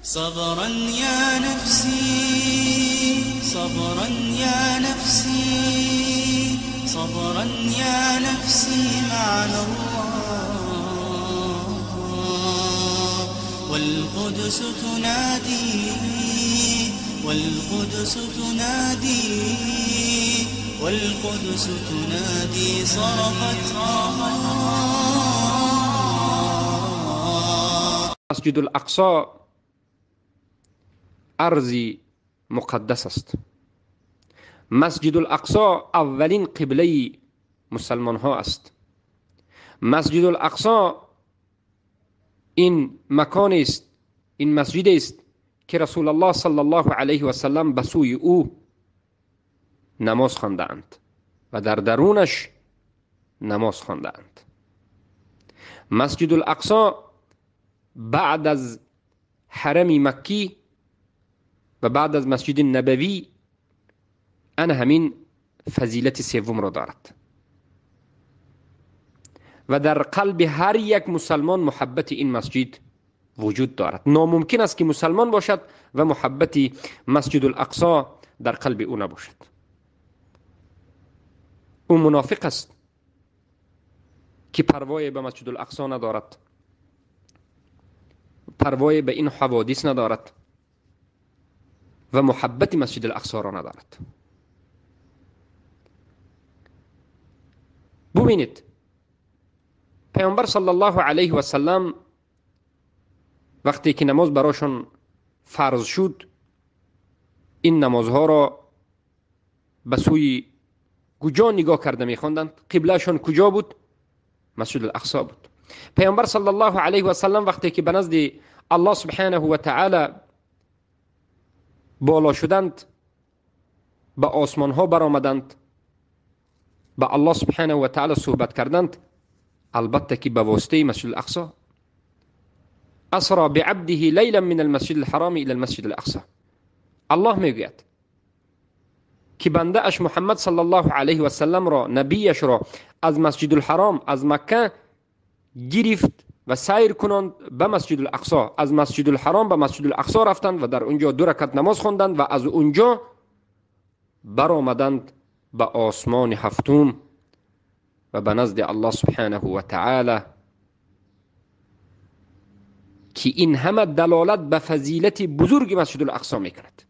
صبرا يا نفسي، صبرا يا نفسي، صبرا يا نفسي معنا الله، والقدس تنادي، والقدس تنادي، والقدس تنادي صرخت مسجد الاقصی ارضی مقدس است. مسجد الاقصی اولین قبله مسلمان ها است. مسجد الاقصی این مکان است، این مسجد است که رسول الله صلی الله علیه و سلم به سوی او نماز خواندند و در درونش نماز خواندند. مسجد الاقصی بعد از حرم مکی و بعد از مسجد نبوی همین فضیلت سوم را دارد و در قلب هر یک مسلمان محبت این مسجد وجود دارد. ناممکن است که مسلمان باشد و محبت مسجد الاقصی در قلب او نباشد. او منافق است که پروای به مسجد الاقصی ندارد، پروای به این حوادث ندارد و محبت مسجد الاقصی را ندارد. ببینید پیامبر صلی الله علیه و سلم وقتی که نماز براشون فرض شد، این نمازها را به سوی کجا نگاه کرده می‌خواندند؟ قبلهشون کجا بود؟ مسجد الاقصی بود. پیامبر صلی الله علیه و سلم وقتی که به نزد الله سبحانه و تعالی بالا شدند، به آسمان ها برآمدند، به الله سبحانه و تعالی صحبت کردند، البته که به واسطه مسجد الاقصی. اسرا بعبده لیلا من المسجد الحرام الى المسجد الاقصی. الله میگوید که بنده اش محمد صلی الله علیه و سلم را، نبیش را از مسجد الحرام از مکه گرفت و سیر کنند به مسجد الاقصی. از مسجد الحرام به مسجد الاقصی رفتند و در اونجا 2 رکعت نماز خواندند و از اونجا برآمدند به آسمان هفتم و به نزد الله سبحانه و تعالی، که این همه دلالت به فضیلت بزرگ مسجد الاقصی میکند.